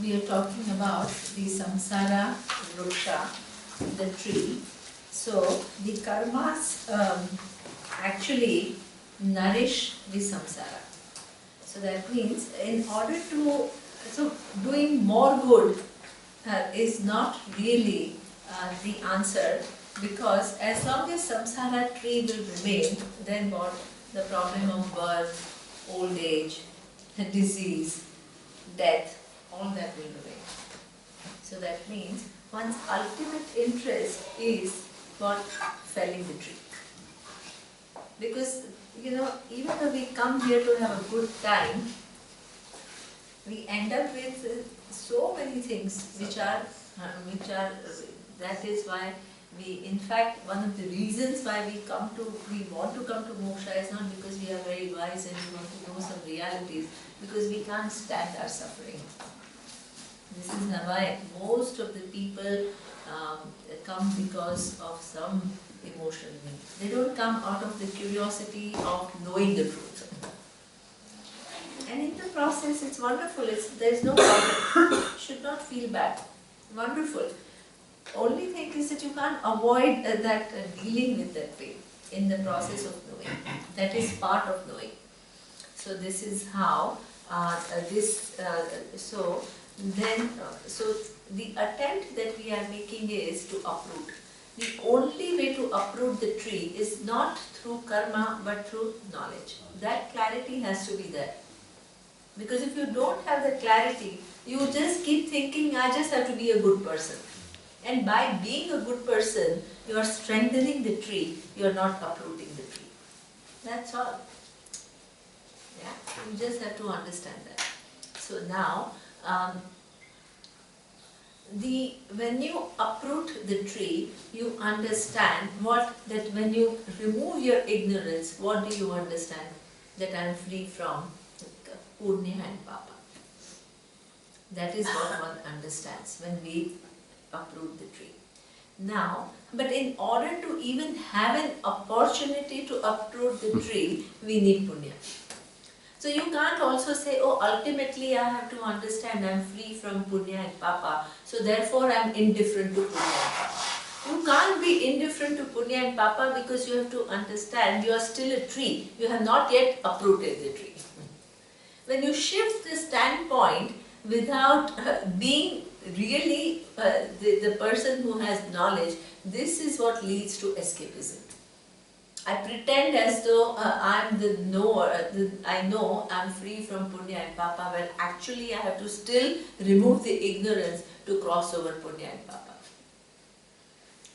we are talking about the samsara vriksha, the tree. So the karmas actually nourish the samsara. So that means in order to, so doing more good is not really the answer, because as long as samsara tree will remain, then what? The problem of birth, old age, disease, death, all that will remain. So that means one's ultimate interest is what? Felling the tree. Because, even though we come here to have a good time, we end up with so many things which are, that is why we, in fact, one of the reasons why we want to come to moksha is not because we are very wise and we want to know some realities, because we can't stand our suffering. This is why most of the people come because of some emotional need. They don't come out of the curiosity of knowing the truth. And in the process, it's wonderful. There's no problem. Should not feel bad. Wonderful. Only thing is that you can't avoid dealing with that pain in the process of knowing. That is part of knowing. So this is how so the attempt that we are making is to uproot. The only way to uproot the tree is not through karma but through knowledge. That clarity has to be there. Because if you don't have the clarity, you just keep thinking, I just have to be a good person. And by being a good person, you are strengthening the tree, you are not uprooting the tree. That's all. Yeah, you just have to understand that. So now, when you uproot the tree, you understand that when you remove your ignorance, what do you understand? That I am free from punya and papa. That is what one understands when we uproot the tree. Now, but in order to even have an opportunity to uproot the tree, we need punya. So you can't also say, oh, ultimately I have to understand I am free from punya and papa, so therefore I am indifferent to punya and papa. You can't be indifferent to punya and papa because you have to understand you are still a tree. You have not yet uprooted the tree. When you shift the standpoint without being really the person who has knowledge, this is what leads to escapism. I pretend as though I am the knower, I know I am free from punya and papa, when actually I have to still remove the ignorance to cross over punya and papa.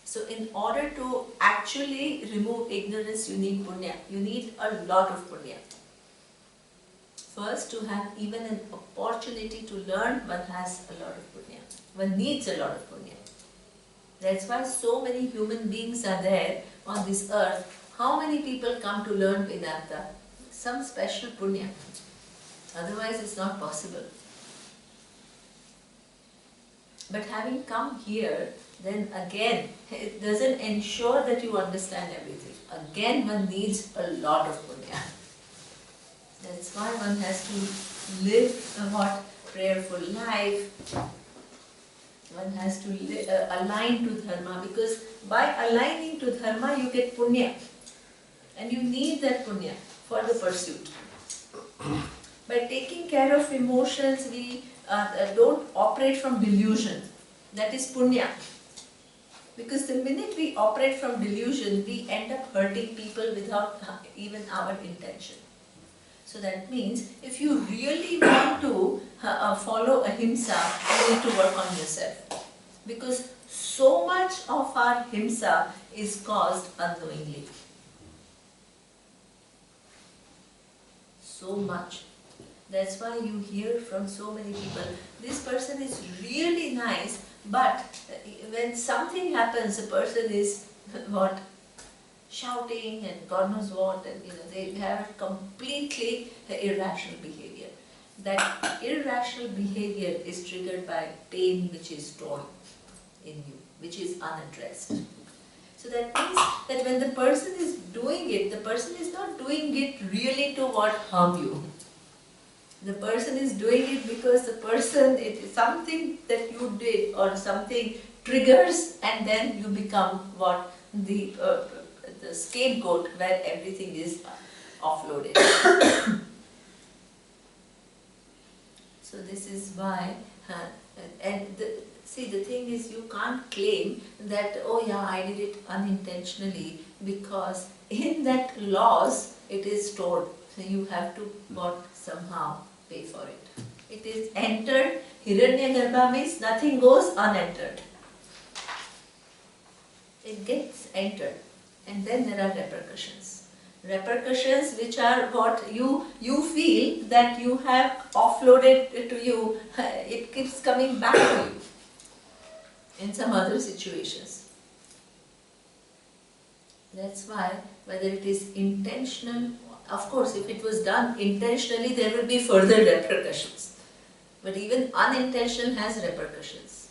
So in order to actually remove ignorance, you need punya. You need a lot of punya. First, to have even an opportunity to learn, one has a lot of punya. One needs a lot of punya. That's why so many human beings are there on this earth. How many people come to learn Vedanta? Some special punya. Otherwise, it's not possible. But having come here, then again, it doesn't ensure that you understand everything. Again, one needs a lot of punya. That's why one has to live a prayerful life. One has to align to dharma, because by aligning to dharma you get punya. And you need that punya for the pursuit. By taking care of emotions, we don't operate from delusion. That is punya. Because the minute we operate from delusion, we end up hurting people without even our intention. So that means, if you really want to follow ahimsa, you need to work on yourself. Because so much of our himsa is caused unknowingly. So much. That's why you hear from so many people, this person is really nice, but when something happens, a person is shouting and God knows what, and they have completely irrational behavior. That irrational behavior is triggered by pain which is stored in you, which is unaddressed. So that means that when the person is doing it, the person is not doing it really to harm you. The person is doing it because it is something that you did or something triggers, and then you become what? The scapegoat where everything is offloaded. So this is why, see, the thing is, you can't claim that, oh yeah, I did it unintentionally, because in that laws it is stored. So you have to somehow pay for it. It is entered. Hiranyagarbha means nothing goes unentered. It gets entered, and then there are repercussions. Repercussions which are what you feel that you have offloaded to you, it keeps coming back to you in some other situations. That's why, whether it is intentional, of course if it was done intentionally there will be further repercussions, but even unintentional has repercussions.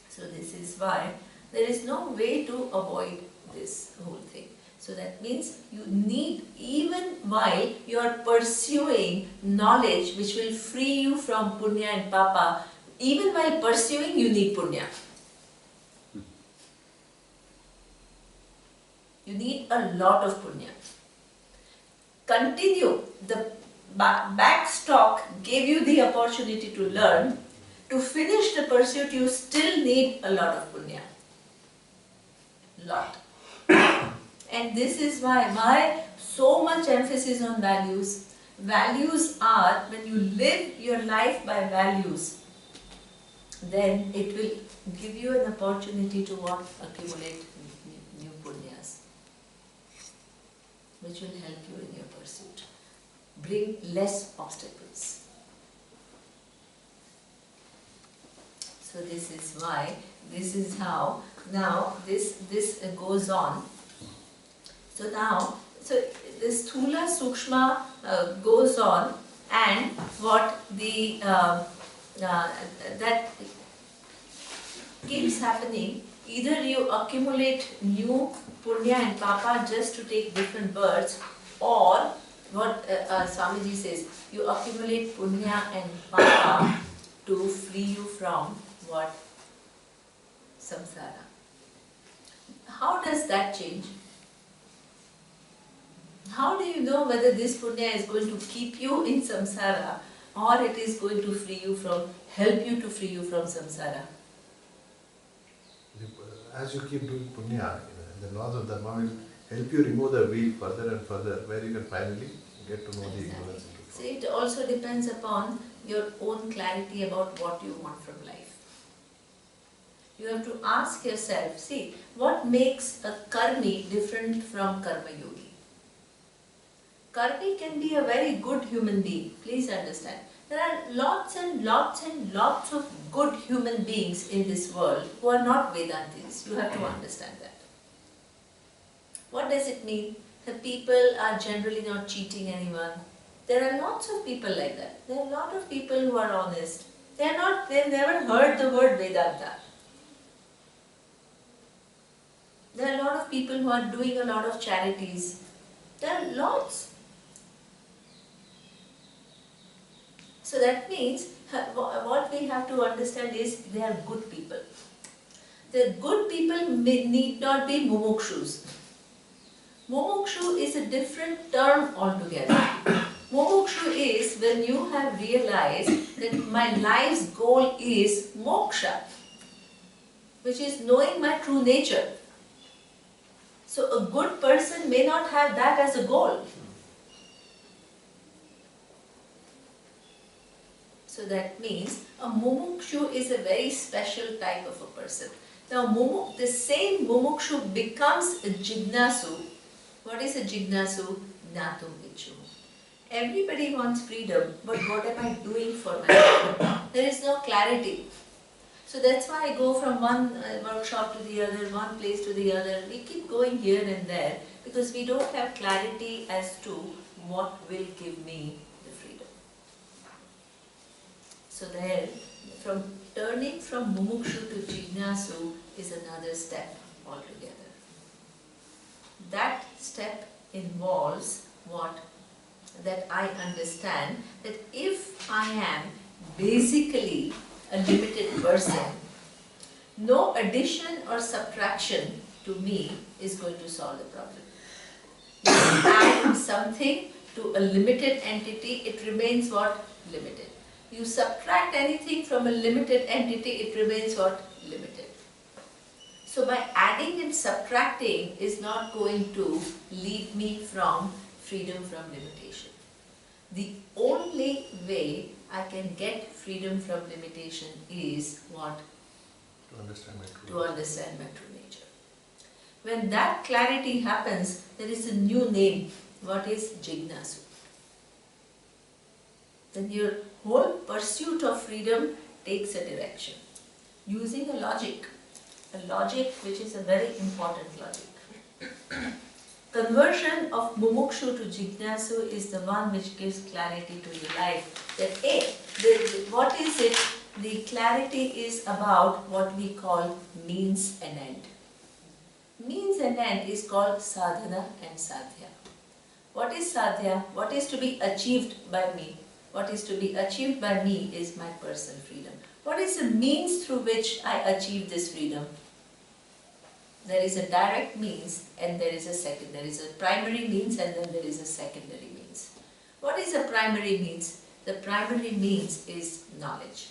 So this is why there is no way to avoid this whole thing. So that means you need, even while you are pursuing knowledge which will free you from punya and papa, even while pursuing you need punya. You need a lot of punya. Continue. The backstock gave you the opportunity to learn. To finish the pursuit you still need a lot of punya. Lot. And this is why so much emphasis on values. Values are, when you live your life by values, then it will give you an opportunity to accumulate new punyas, which will help you in your pursuit. Bring less obstacles. So this is why, this is how, now this goes on. So now, this Sthula Sukshma goes on, and what that keeps happening. Either you accumulate new punya and papa just to take different births, or what Swamiji says, you accumulate punya and papa to free you from what? Samsara. How does that change? How do you know whether this punya is going to keep you in samsara, or it is going to help you to free you from samsara? As you keep doing punya, the laws of dharma will help you remove the wheel further and further, where you can finally get to know the ignorance. So it also depends upon your own clarity about what you want from life. You have to ask yourself, see, what makes a karmi different from karma yogi? Karmi can be a very good human being, please understand. There are lots and lots and lots of good human beings in this world who are not Vedantis. You have to understand that. What does it mean? The people are generally not cheating anyone. There are lots of people like that. There are a lot of people who are honest. They've never heard the word Vedanta. There are a lot of people who are doing a lot of charities. There are lots. So that means what we have to understand is they are good people. The good people need not be mumukshus. Mumukshu is a different term altogether. Mumukshu is when you have realized that my life's goal is moksha, which is knowing my true nature. So a good person may not have that as a goal. So that means a mumukshu is a very special type of a person. Now the same mumukshu becomes a jignasu. What is a jignasu? Gnatum ichu. Everybody wants freedom, but what am I doing for my freedom? There is no clarity. So that's why I go from one workshop to the other, one place to the other. We keep going here and there because we don't have clarity as to what will give me the freedom. So there, from turning from mumukshu to jignasu is another step altogether. That step involves what? that I understand that if I am basically a limited person, no addition or subtraction to me is going to solve the problem. You add something to a limited entity, it remains what? Limited. You subtract anything from a limited entity, it remains what? Limited. So by adding and subtracting is not going to lead me from freedom from limitation. The only way I can get freedom from limitation is what? To understand my true To understand my true nature. When that clarity happens, there is a new name. What is Jignasu? Then your whole pursuit of freedom takes a direction. Using a logic which is a very important logic. Conversion of mumukshu to jignasu is the one which gives clarity to the life. That what is it? The clarity is about what we call means and end. Means and end is called sadhana and sadhya. What is sadhya? What is to be achieved by me? What is to be achieved by me is my personal freedom. What is the means through which I achieve this freedom? There is a direct means and there is a second. There is a primary means and then there is a secondary means. What is a primary means? The primary means is knowledge.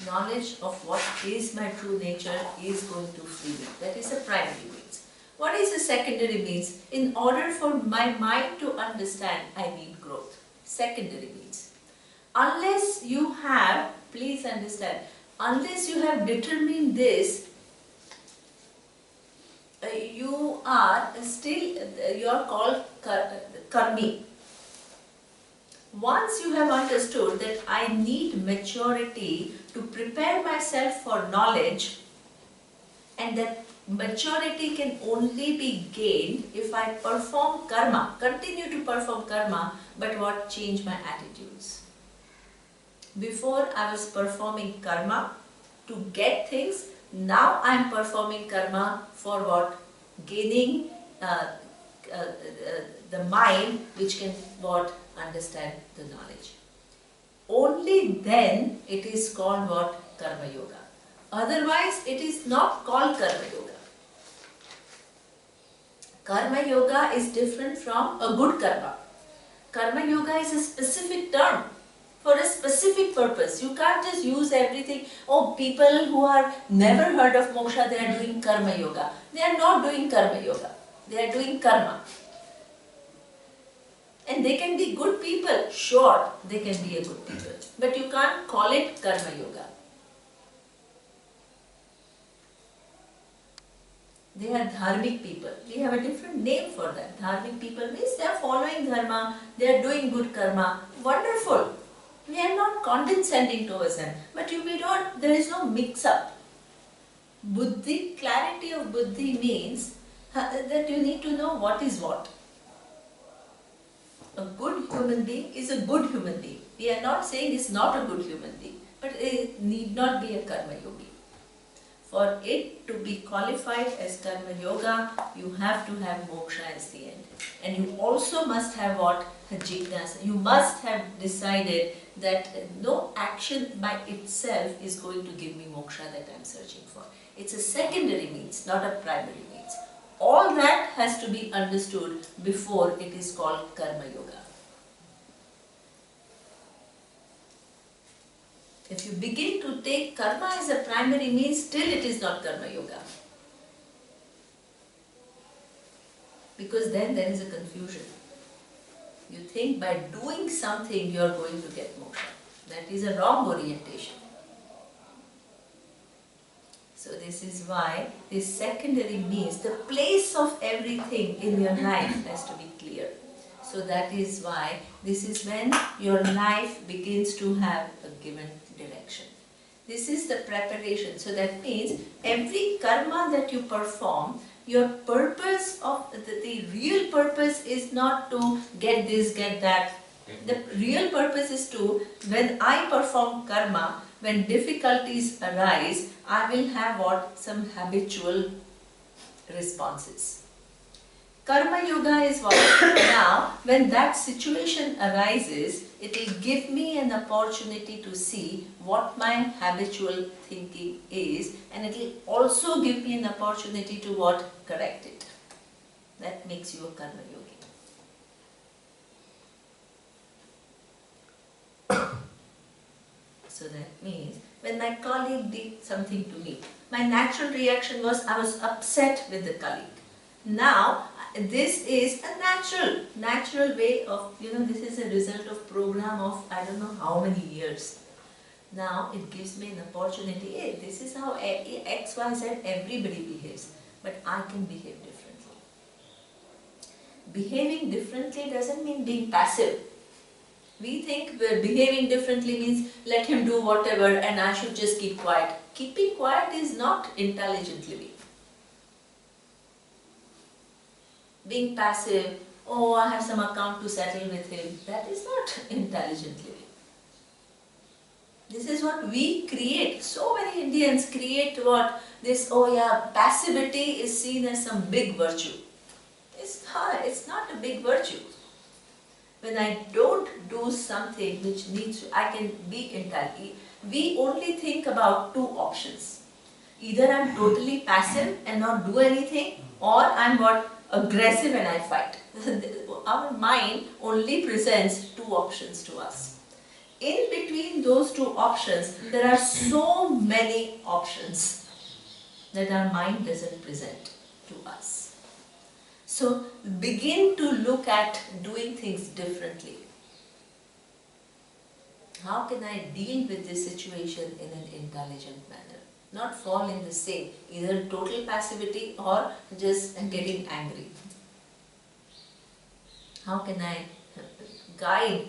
Knowledge of what is my true nature is going to free me. That is a primary means. What is a secondary means? In order for my mind to understand, I need growth. Secondary means. Unless you have, please understand, unless you have determined this, you are called karmi. Once you have understood that I need maturity to prepare myself for knowledge, and that maturity can only be gained if I perform karma, continue to perform karma, but what? Change my attitudes. Before I was performing karma to get things, now I am performing karma for what? Gaining the mind which can what? Understand the knowledge. Only then it is called what? Karma Yoga. Otherwise it is not called Karma Yoga. Karma Yoga is different from a good karma. Karma Yoga is a specific term for a specific purpose. You can't just use everything. Oh, people who are never heard of moksha, they are doing Karma Yoga. They are not doing Karma Yoga. They are doing karma. And they can be good people. Sure, they can be a good people. But you can't call it Karma Yoga. They are dharmic people. We have a different name for them. Dharmic people means they are following dharma, they are doing good karma. Wonderful. We are not condescending towards them. But there is no mix-up. Buddhi, clarity of buddhi means that you need to know what is what. A good human being is a good human being. We are not saying it's not a good human being, but it need not be a karma yogi. For it to be qualified as karma yoga, you have to have moksha as the end. And you also must have what? Jignasa. You must have decided that no action by itself is going to give me moksha that I am searching for. It's a secondary means, not a primary means. All that has to be understood before it is called karma yoga. If you begin to take karma as a primary means, still it is not karma yoga. Because then there is a confusion. You think by doing something you are going to get moksha. That is a wrong orientation. So this is why this secondary means the place of everything in your life has to be clear. So that is why this is when your life begins to have a given direction. This is the preparation. So that means every karma that you perform, your purpose of the real purpose is not to get this, get that. The real purpose is to, when I perform karma, when difficulties arise, I will have what? Some habitual responses. Karma Yoga is what? Now, when that situation arises, it will give me an opportunity to see what my habitual thinking is, and it will also give me an opportunity to what? Correct it. That makes you a Karma Yogi. So that means, when my colleague did something to me, my natural reaction was I was upset with the colleague. Now, this is a natural way of, this is a result of program of I don't know how many years. Now, it gives me an opportunity, hey, this is how X, Y, Z, everybody behaves, but I can behave differently. Behaving differently doesn't mean being passive. We think behaving differently means let him do whatever and I should just keep quiet. Keeping quiet is not intelligent living. Being passive, oh, I have some account to settle with him, that is not intelligent living. This is what we create. So many Indians create what? This, oh yeah, passivity is seen as some big virtue. It's not a big virtue. When I don't do something which needs to, I can be intelligent. We only think about two options. Either I'm totally passive and not do anything, or I'm what? Aggressive and I fight. Our mind only presents two options to us. In between those two options, there are so many options that our mind doesn't present to us. So begin to look at doing things differently. How can I deal with this situation in an intelligent manner? Not fall in the same, either total passivity or just getting angry. How can I guide,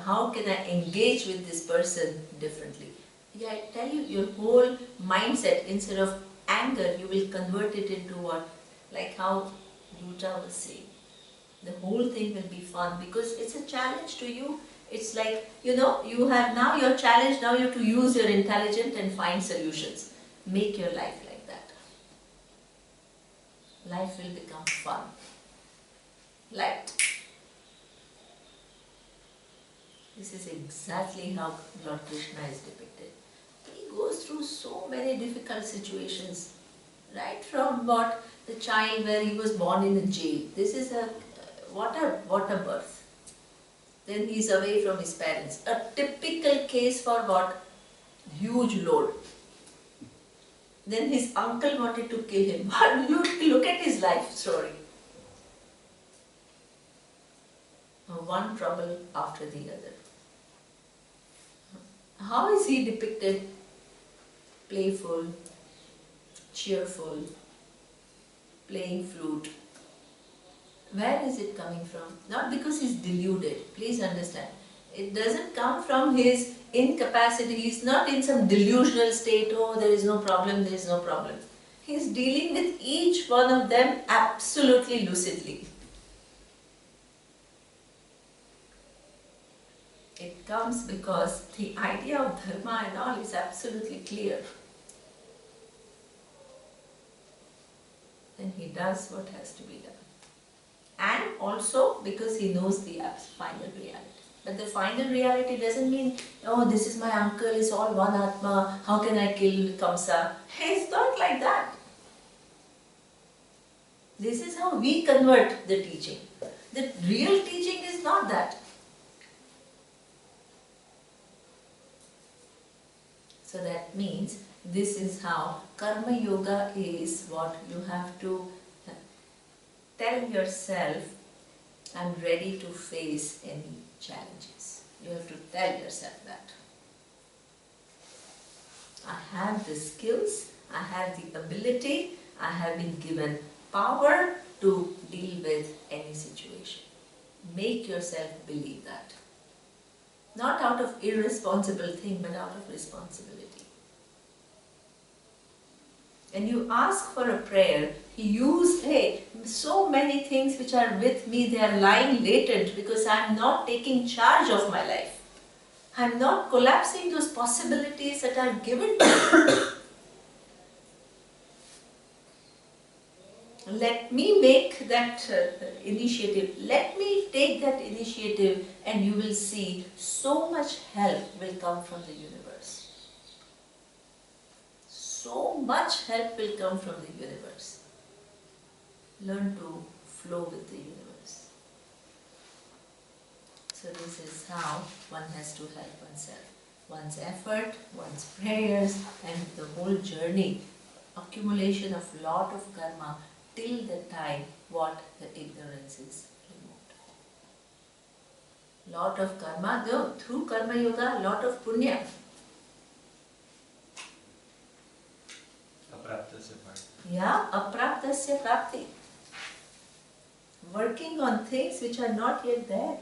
how can I engage with this person differently? Yeah, I tell you, your whole mindset, instead of anger, you will convert it into what? Like how Ruta was saying. The whole thing will be fun because it's a challenge to you. It's like, you have now your challenge, now you have to use your intelligence and find solutions. Make your life like that. Life will become fun. Light. This is exactly how Lord Krishna is depicted. He goes through so many difficult situations. Right from what? The child where he was born in a jail. This is what a birth. Then he is away from his parents. A typical case for what? Huge load. Then his uncle wanted to kill him. Look at his life story. One trouble after the other. How is he depicted? Playful, cheerful, playing flute. Where is it coming from? Not because he's deluded. Please understand. It doesn't come from his incapacity. He's not in some delusional state, oh, there is no problem, there is no problem. He's dealing with each one of them absolutely lucidly. It comes because the idea of dharma and all is absolutely clear. Then he does what has to be done. And also because he knows the final reality. But the final reality doesn't mean, oh, this is my uncle, it's all one Atma, how can I kill Kamsa? It's not like that. This is how we convert the teaching. The real teaching is not that. So that means this is how Karma Yoga is what you have to tell yourself, I'm ready to face any challenges. You have to tell yourself that. I have the skills, I have the ability, I have been given power to deal with any situation. Make yourself believe that. Not out of irresponsible thing, but out of responsibility. When you ask for a prayer, hey, so many things which are with me, they are lying latent because I am not taking charge of my life. I am not collapsing those possibilities that are given to me. let me make that initiative, let me take that initiative, and you will see so much help will come from the universe. So much help will come from the universe. Learn to flow with the universe. So this is how one has to help oneself. One's effort, one's prayers, and the whole journey, accumulation of lot of karma till the time what the ignorance is removed. Lot of karma, though, through karma yoga, lot of punya. Apraptasya bhakti. Yeah, apraptasya prapti. Working on things which are not yet there,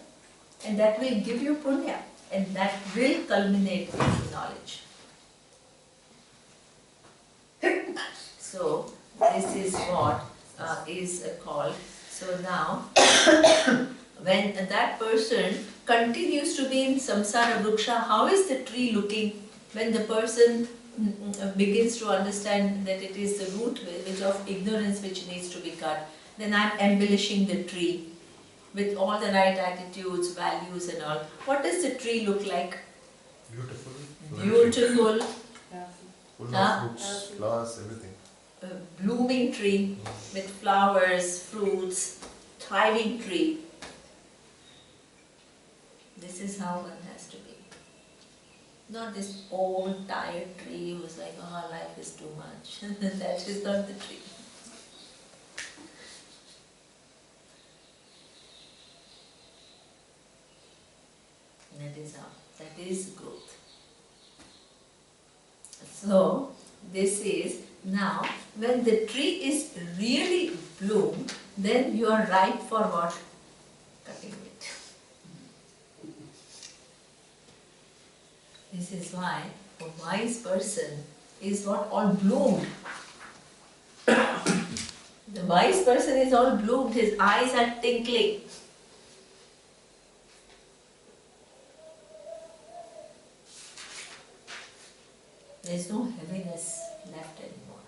and that will give you punya, and that will culminate into knowledge. So this is what is called. So now, when that person continues to be in samsara vriksha, how is the tree looking? When the person begins to understand that it is the root which of ignorance which needs to be cut, then I am embellishing the tree with all the right attitudes, values and all. What does the tree look like? Beautiful. Beautiful. Full of fruits, flowers, everything. A blooming tree with flowers, fruits, thriving tree. This is how one has to be. Not this old tired tree who's like, oh, life is too much. That is not the tree. That is how. That is growth. So, this is now, when the tree is really bloomed, then you are ripe for what? Cutting it. This is why a wise person is what? All bloomed. The wise person is all bloomed, his eyes are tinkling. There is no heaviness left anymore.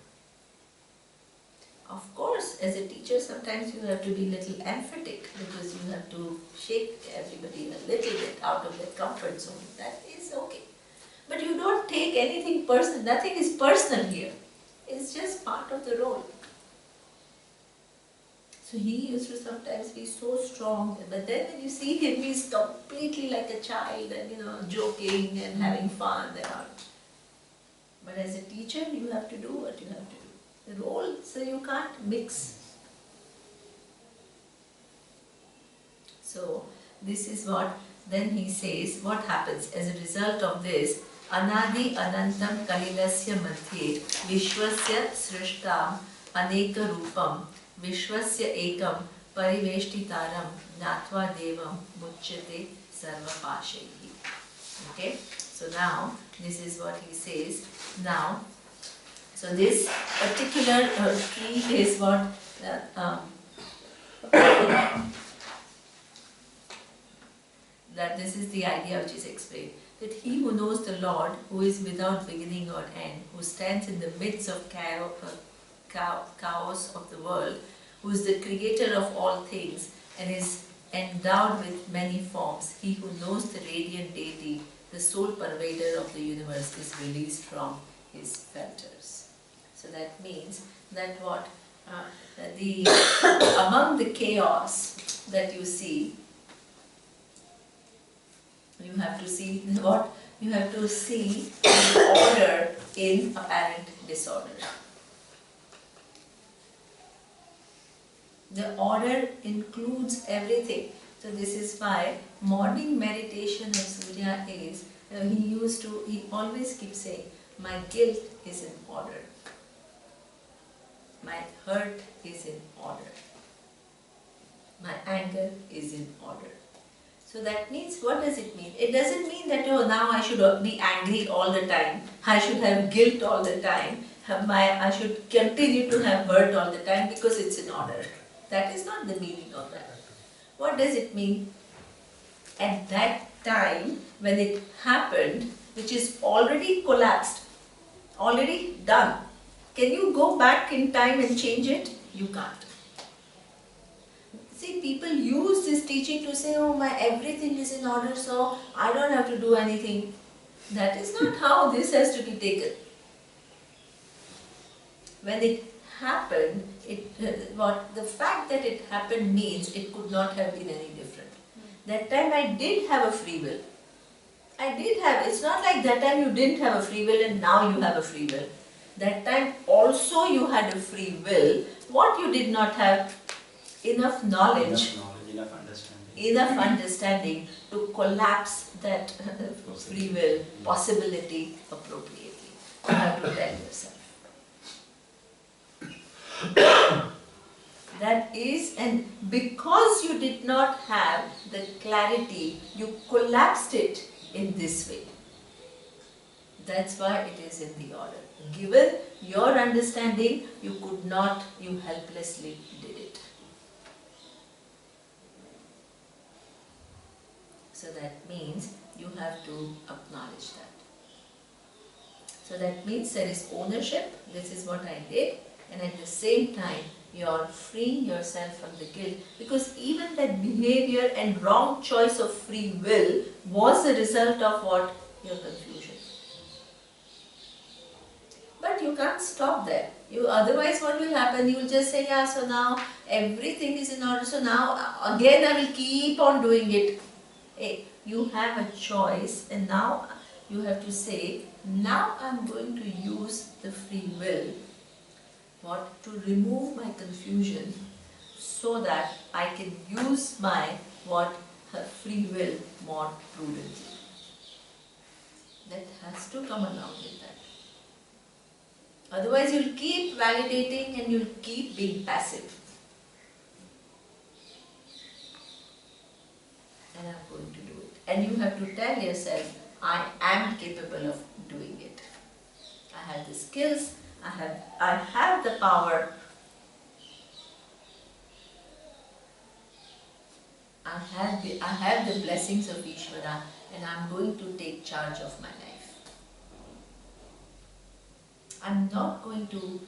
Of course, as a teacher, sometimes you have to be a little emphatic because you have to shake everybody a little bit out of their comfort zone. That is okay. But you don't take anything personal. Nothing is personal here. It's just part of the role. So he used to sometimes be so strong, but then when you see him, he's completely like a child and joking and having fun and all. But as a teacher, you have to do what you have to do. The role, so you can't mix. So this is what then he says, what happens as a result of this? Anadi anantam kalilasya madhye vishwasya srishtam aneka rupam vishwasya ekam pariveshtitaram natva devam muchyate sarva pashayi. Okay? So now, this is what he says. Now, so this particular tree is what that this is the idea which is explained. That he who knows the Lord, who is without beginning or end, who stands in the midst of chaos of the world, who is the creator of all things and is endowed with many forms, he who knows the radiant deity, the sole pervader of the universe, is released from his fetters. So that means that what among the chaos that you see, you have to see what? You have to see the order in apparent disorder. The order includes everything. So this is why morning meditation of Surya is, he always keeps saying, my guilt is in order. My hurt is in order. My anger is in order. So that means, what does it mean? It doesn't mean that, oh, now I should be angry all the time. I should have guilt all the time. I should continue to have hurt all the time because it's in order. That is not the meaning of that. What does it mean? At that time, when it happened, which is already collapsed, already done, can you go back in time and change it? You can't. See, people use this teaching to say, oh, my everything is in order, so I don't have to do anything. That is not how this has to be taken. When it happened, the fact that it happened means it could not have been any different. That time I did have a free will. I did have, it's not like that time you didn't have a free will and now you have a free will. That time also you had a free will. What you did not have? Enough knowledge, enough understanding to collapse that free will possibility appropriately. You have to tell yourself. That is, and because you did not have the clarity, you collapsed it in this way. That's why it is in the order. Given your understanding, you could not, you helplessly did it. So that means you have to acknowledge that. So that means there is ownership, this is what I did, and at the same time you are freeing yourself from the guilt, because even that behavior and wrong choice of free will was the result of what? Your confusion. But you can't stop there. Otherwise what will happen? You will just say, yeah, so now everything is in order, so now again I will keep on doing it. Hey, you have a choice, and now you have to say, now I am going to use the free will to remove my confusion so that I can use my free will more prudently. That has to come along with that. Otherwise you'll keep validating and you'll keep being passive. And I'm going to do it. And you have to tell yourself, I am capable of doing it. I have the skills, I have the power. I have the blessings of Ishvara, and I'm going to take charge of my life. I'm not going to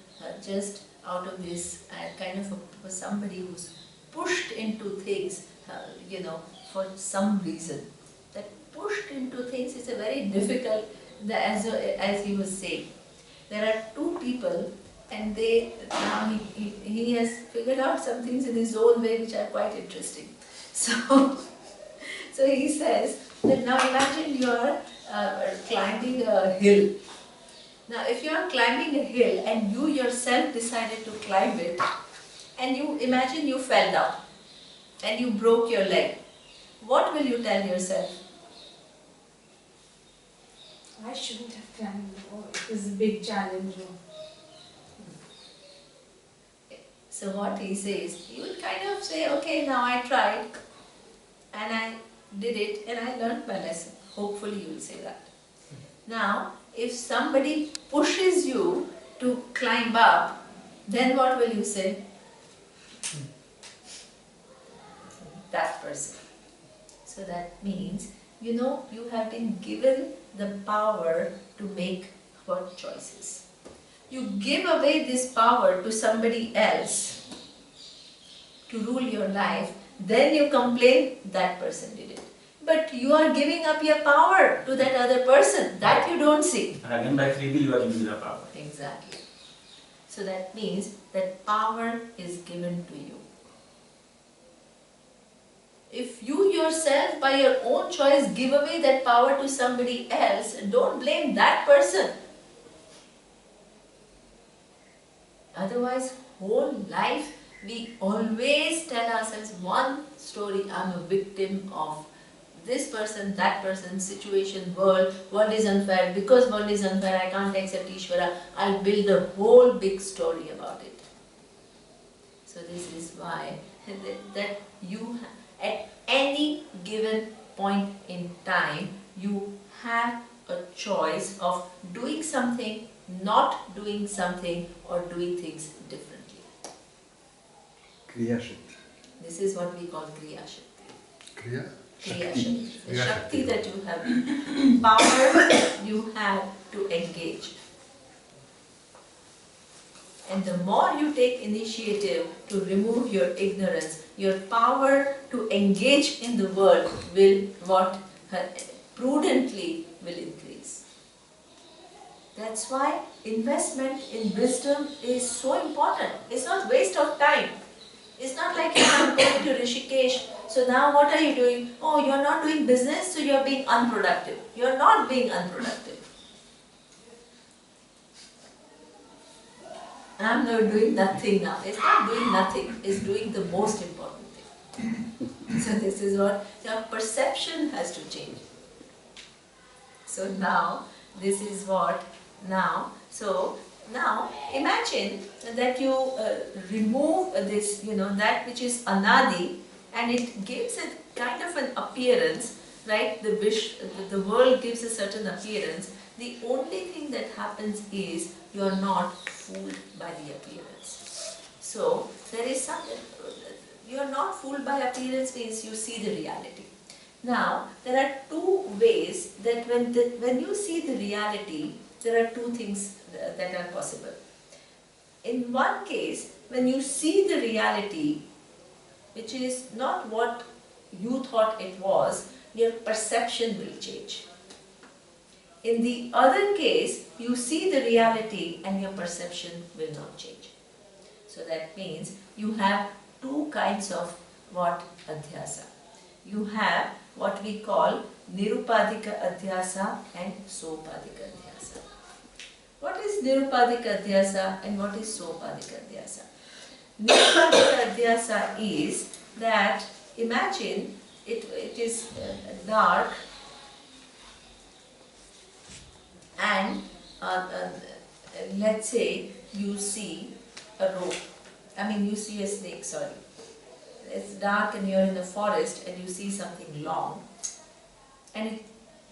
just out of this kind of somebody who's pushed into things, for some reason. That pushed into things is a very difficult, as he was saying. There are two people, and now he has figured out some things in his own way which are quite interesting. So he says that now imagine you are climbing a hill. Now if you are climbing a hill and you yourself decided to climb it, and you imagine you fell down and you broke your leg, what will you tell yourself? I shouldn't have climbed before. It was a big challenge. So what he says, you will kind of say, okay, now I tried and I did it and I learned my lesson. Hopefully you will say that. Now, if somebody pushes you to climb up, then what will you say? That person. So that means, you have been given the power to make what choices. You give away this power to somebody else to rule your life, then you complain that person did it. But you are giving up your power to that other person, that you don't see. And again by free will you are giving the power. Exactly. So that means that power is given to you. If you yourself by your own choice give away that power to somebody else, don't blame that person. Otherwise, whole life we always tell ourselves one story, I'm a victim of this person, that person, situation, world is unfair, because world is unfair, I can't accept Ishvara, I'll build a whole big story about it. So this is why that you at any given point in time, you have a choice of doing something, not doing something, or doing things differently. Kriya Shakti. This is what we call Kriya Shakti. Kriya? Kriya Shakti. The Kriya Shakti Shakti. that you have, power you have to engage. And the more you take initiative to remove your ignorance, your power to engage in the world will prudently will increase. That's why investment in wisdom is so important. It's not waste of time. It's not like I'm going to Rishikesh, so now what are you doing? Oh, you're not doing business, so you're being unproductive. You're not being unproductive. I'm not doing nothing now. It's not doing nothing, it's doing the most important thing. So this is what your perception has to change. So now, this is what now. So now imagine that you remove this, that which is anadi, and it gives a kind of an appearance, right? The world gives a certain appearance. The only thing that happens is you are not fooled by the appearance. So there is something, you are not fooled by appearance means you see the reality. Now there are two ways that when you see the reality, there are two things that are possible. In one case, when you see the reality, which is not what you thought it was, your perception will change. In the other case, you see the reality and your perception will not change. So that means you have two kinds of adhyasa. You have what we call nirupadika adhyasa and sopadika adhyasa. What is nirupadika adhyasa and what is sopadika adhyasa? Nirupadika adhyasa is that, imagine it is dark, and let's say you see a rope, you see a snake, sorry. It's dark and you're in the forest and you see something long. And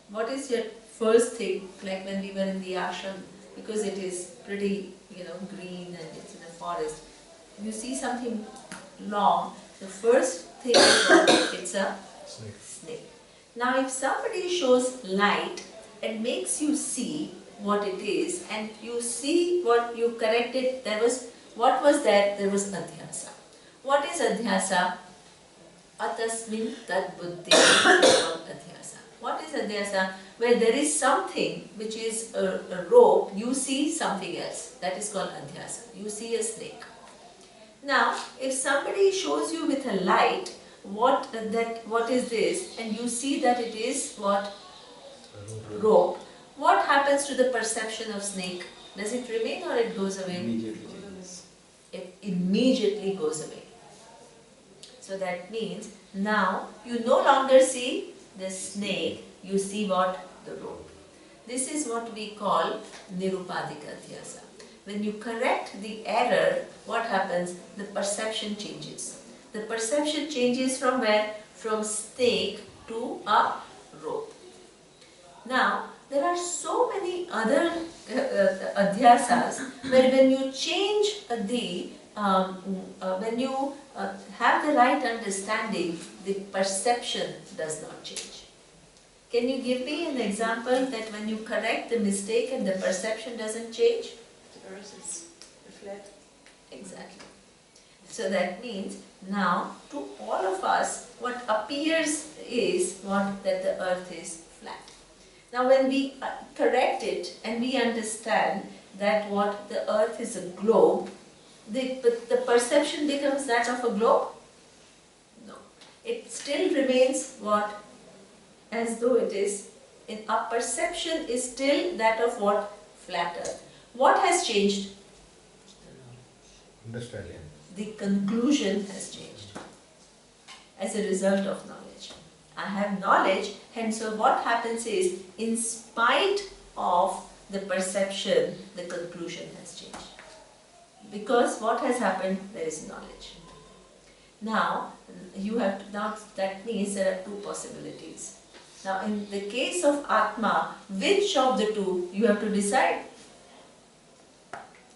what is your first thing, like when we were in the ashram, because it is pretty, green and it's in the forest, you see something long, the first thing is what? It's a snake. Now if somebody shows light and makes you see what it is, and you see what you corrected, what was that? There was adhyasa. What is adhyasa? Atasmin tad buddhi adhyasa. What is adhyasa? Where there is something which is a rope, you see something else. That is called adhyasa. You see a snake. Now, if somebody shows you with a light, what is this? And you see that it is what? Rope. What happens to the perception of snake? Does it remain or it goes away? Immediately. It immediately goes away. So that means now you no longer see the snake, you see what? The rope. This is what we call nirupadika adhyasa. When you correct the error, what happens? The perception changes. The perception changes from where? From snake to a rope. Now, there are so many other adhyasas where when you change when you have the right understanding, the perception does not change. Can you give me an example that when you correct the mistake and the perception doesn't change? The earth is flat. Exactly. So that means now to all of us what appears is what? That the earth is flat. Now when we correct it and we understand that what the earth is a globe, the perception becomes that of a globe? No. It still remains what? As though it is, our perception is still that of what? Flat earth. What has changed? Understanding. The conclusion has changed as a result of knowledge. I have knowledge, and so what happens is, in spite of the perception, the conclusion has changed. Because what has happened? There is knowledge. Now, that means there are two possibilities. Now, in the case of Atma, which of the two you have to decide?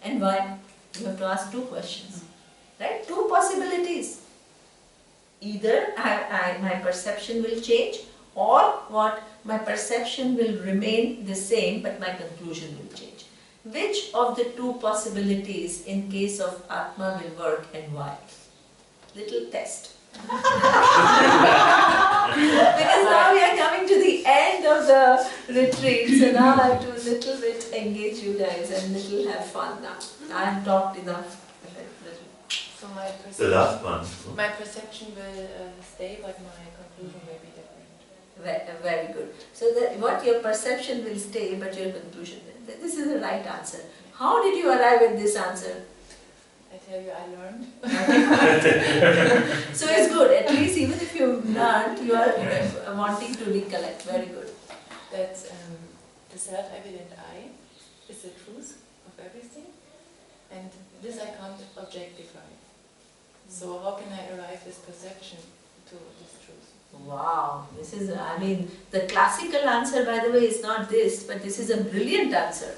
And why? You have to ask two questions. Right? Two possibilities. Either my perception will change, or what? My perception will remain the same, but my conclusion will change. Which of the two possibilities in case of Atma will work and why? Little test. Because now we are coming to the end of the retreat, so now I have to little bit engage you guys and little have fun now. I have talked enough. So my The last one. my perception will stay, but my conclusion will be different. Very good. So what your perception will stay, but your conclusion. This is the right answer. How did you arrive at this answer? I tell you, I learned. So it's good. At least even if you've learned, you are wanting to recollect. Very good. That the self-evident I is the truth of everything, and this I can't objectify. So how can I arrive this perception to this truth? Wow. This is, I mean, the classical answer, by the way, is not this, but this is a brilliant answer.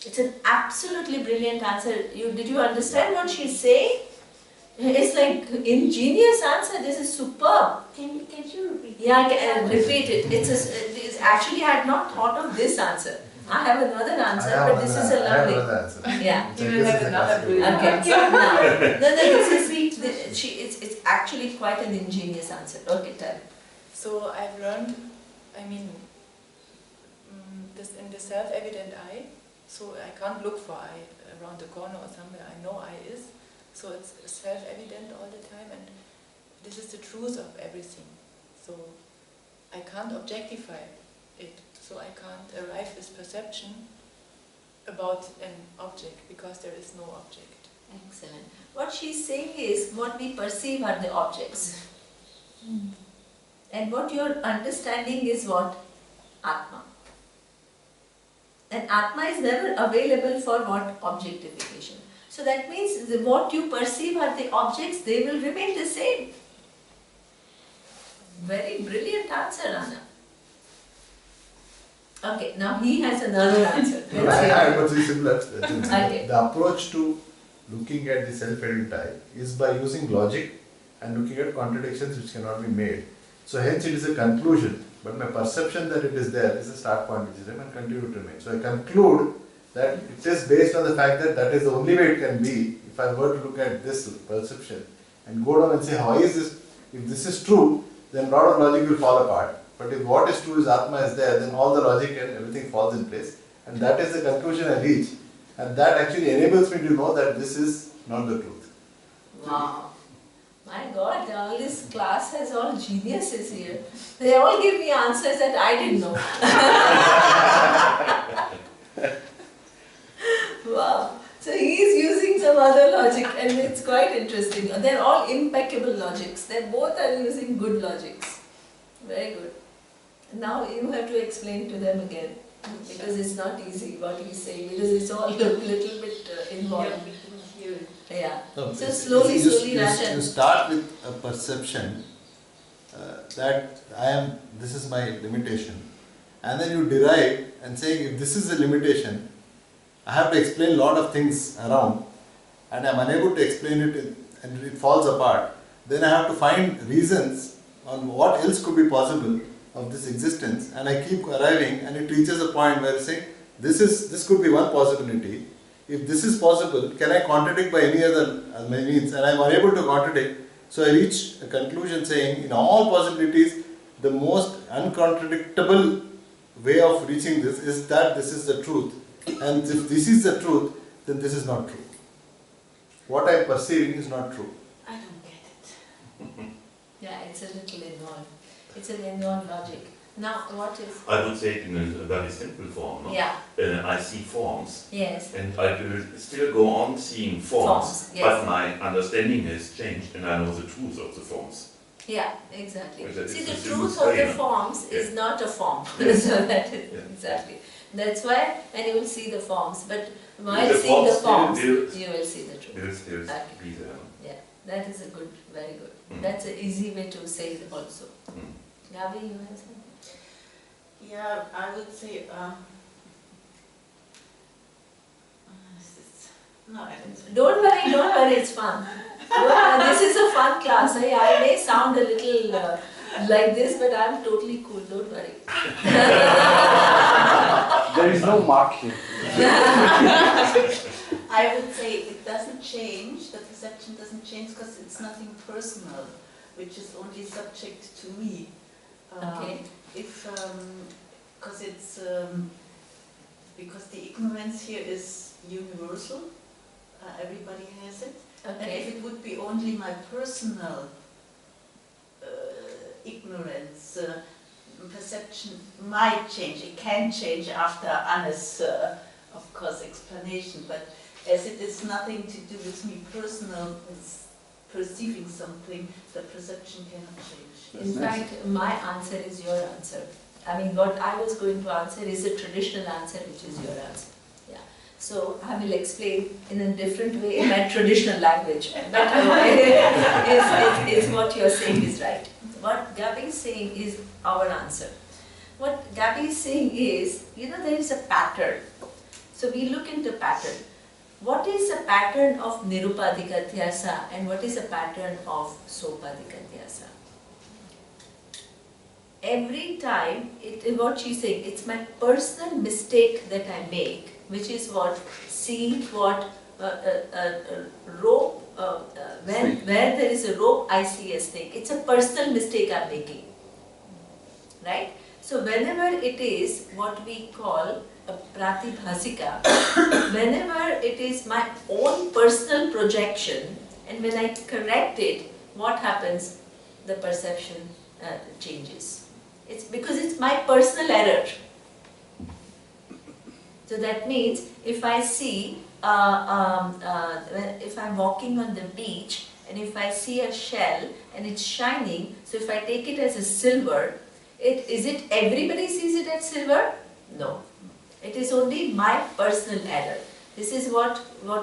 It's an absolutely brilliant answer. Did you understand what she's saying? It's like ingenious answer. This is superb. Can you repeat? Yeah, I can repeat it. It's actually I had not thought of this answer. I have another answer, but this is a lovely. I have another answer. Yeah. Which I You will guess have is a another classical brilliant one. Okay. No, it's actually quite an ingenious answer. Okay, tell me. So I've learned, I mean, this in the self-evident I, so I can't look for I around the corner or somewhere. I know I is, so it's self-evident all the time, and this is the truth of everything. So I can't objectify it, so I can't arrive this perception about an object, because there is no object. Excellent. What she's saying is what we perceive are the objects. And what you're understanding is what? Atma. And Atma is never available for what? Objectification. So that means what you perceive are the objects, they will remain the same. Very brilliant answer, Anna. Okay, now he has another answer. No, Let's I hear have it. what's similar. Okay. The approach to looking at the self-evident I is by using logic and looking at contradictions which cannot be made. So hence it is a conclusion, but my perception that it is there is a start point which is and continue to remain. So I conclude that it is based on the fact that that is the only way it can be. If I were to look at this perception and go down and say, how is this? If this is true, then a lot of logic will fall apart. But if what is true is Atma is there, then all the logic and everything falls in place. And that is the conclusion I reach. And that actually enables me to know that this is not the truth. Wow. My God, all this class has all geniuses here. They all give me answers that I didn't know. Wow. So he is using some other logic and it's quite interesting. They're all impeccable logics. They both are using good logics. Very good. Now you have to explain to them again. Because it's not easy what he's saying. Because it's all a little bit involved. Yeah. No, So slowly, you Rajan. start with a perception that this is my limitation, and then you derive and say, if this is a limitation, I have to explain a lot of things around, and I'm unable to explain it, and it falls apart. Then I have to find reasons on what else could be possible of this existence, and I keep arriving, and it reaches a point where I say, this could be one possibility. If this is possible, can I contradict by any other means? And I am unable to contradict. So I reach a conclusion saying, in all possibilities, the most uncontradictable way of reaching this is that this is the truth. And if this is the truth, then this is not true. What I am perceiving is not true. I don't get it. Yeah, it's a little involved. It's an involved logic. Now, what is? I would say it in a very simple form. No? Yeah. I see forms, Yes. and I will still go on seeing forms, Yes. but my understanding has changed, and I know the truth of the forms. Yeah, exactly. It's See, a the simple truth of the way, no? forms is Yeah. not a form. Yeah. So that is Yeah. exactly. That's why, and you will see the forms. But while The seeing the forms forms, will- you will see the truth. Will still Okay. be there. No? Yeah, that is a good, very good. Mm. That's an easy way to say it also. Mm. Gavi, you have something? Yeah, I would say, no, I don't. Don't worry, it's fun. This is a fun class. I may sound a little like this, but I'm totally cool, don't worry. There is no mark here. I would say it doesn't change, the perception doesn't change because it's nothing personal, which is only subject to me. Okay. Because it's, because the ignorance here is universal, everybody has it. And Okay. if it would be only my personal ignorance, perception might change. It can change after Anna's, of course, explanation. But as it is nothing to do with me personal, it's perceiving something, the perception cannot change. In fact, my answer is your answer. I mean, what I was going to answer is a traditional answer, which is your answer. Yeah. So I will explain in a different way in my traditional language. But is what you are saying is right. What Gabby is saying is our answer. What Gabby is saying is, there is a pattern. So we look into pattern. What is a pattern of nirupadikadhyasa and what is a pattern of sopadikadhyasa? Every time, what she's saying, it's my personal mistake that I make, which is what seeing what rope, where there is a rope, I see a snake. It's a personal mistake I'm making, right? So whenever it is what we call a pratibhasika, whenever it is my own personal projection, and when I correct it, what happens? The perception changes. It's because it's my personal error. So that means if I see, if I'm walking on the beach and if I see a shell and it's shining, so if I take it as a silver, is it everybody sees it as silver? No. It is only my personal error. This is what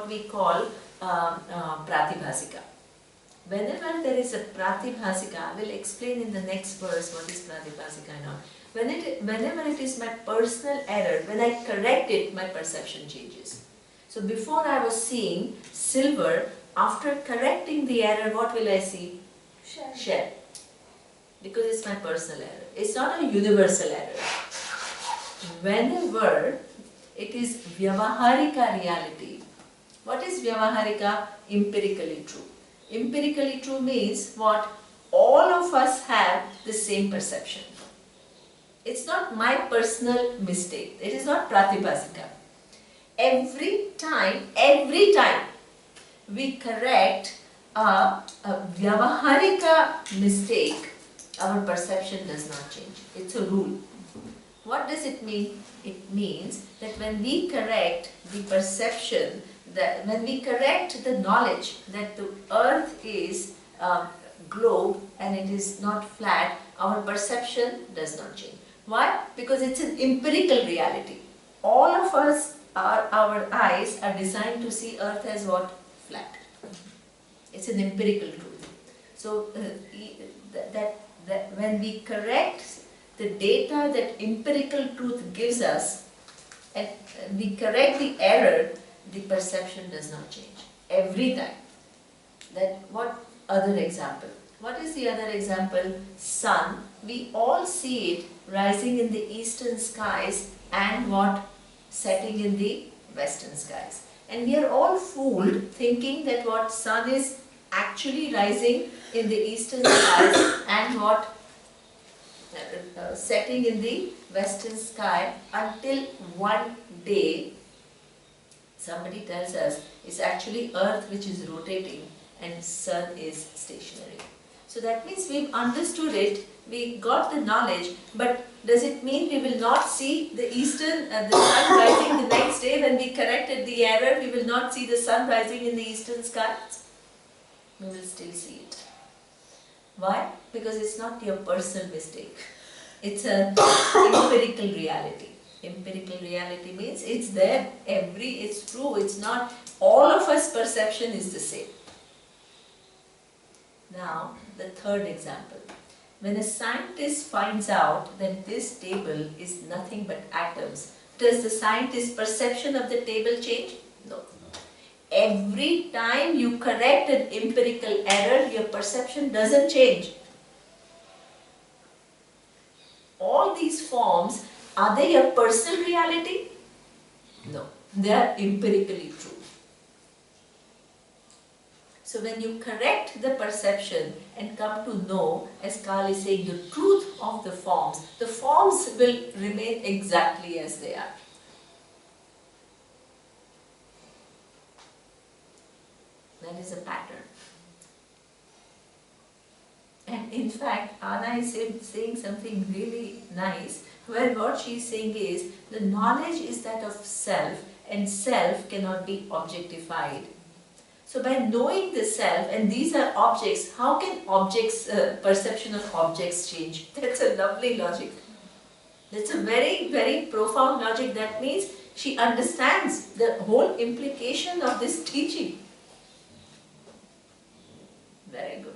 we call pratibhasika. Whenever there is a pratibhasika, I will explain in the next verse what is pratibhasika and all. Whenever it is my personal error, when I correct it, my perception changes. So before I was seeing silver, after correcting the error, what will I see? Shell. Because it's my personal error. It's not a universal error. Whenever it is vyavaharika reality, what is vyavaharika? Empirically true. Empirically true means what? All of us have the same perception. It's not my personal mistake. It is not pratibhasika. Every time we correct a vyavaharika mistake, our perception does not change. It's a rule. What does it mean? It means that when we correct the perception, that when we correct the knowledge that the earth is a globe and it is not flat, our perception does not change. Why? Because it's an empirical reality. All of us, our eyes are designed to see earth as what? Flat. It's an empirical truth. So that when we correct the data that empirical truth gives us and we correct the error, the perception does not change. Every time. What other example? What is the other example? Sun. We all see it rising in the eastern skies and what? Setting in the western skies. And we are all fooled thinking that what? Sun is actually rising in the eastern skies and what? Setting in the western sky, until one day somebody tells us it's actually earth which is rotating and sun is stationary. So that means we've understood it, we got the knowledge, but does it mean we will not see the the sun rising the next day when we corrected the error? We will not see the sun rising in the eastern skies? We will still see it. Why? Because it's not your personal mistake. It's an empirical reality. Empirical reality means it's there, it's true, it's not, all of us perception is the same. Now, the third example. When a scientist finds out that this table is nothing but atoms, does the scientist's perception of the table change? No. Every time you correct an empirical error, your perception doesn't change. All these forms Are they a personal reality? No, they are empirically true. So when you correct the perception and come to know, as Carl is saying, the truth of the forms will remain exactly as they are. That is a pattern. And in fact, Anna is saying something really nice, where what she is saying is, the knowledge is that of self, and self cannot be objectified. So by knowing the self, and these are objects, how can objects, perception of objects change? That's a lovely logic. That's a very, very profound logic. That means she understands the whole implication of this teaching. Very good.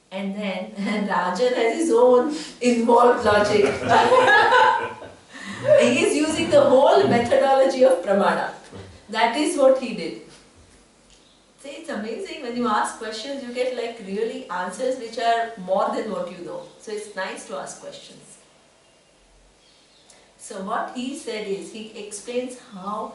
And then Rajan has his own involved logic. He is using the whole methodology of Pramana. That is what he did. See, it's amazing when you ask questions, you get like really answers which are more than what you know. So it's nice to ask questions. So what he said is, he explains how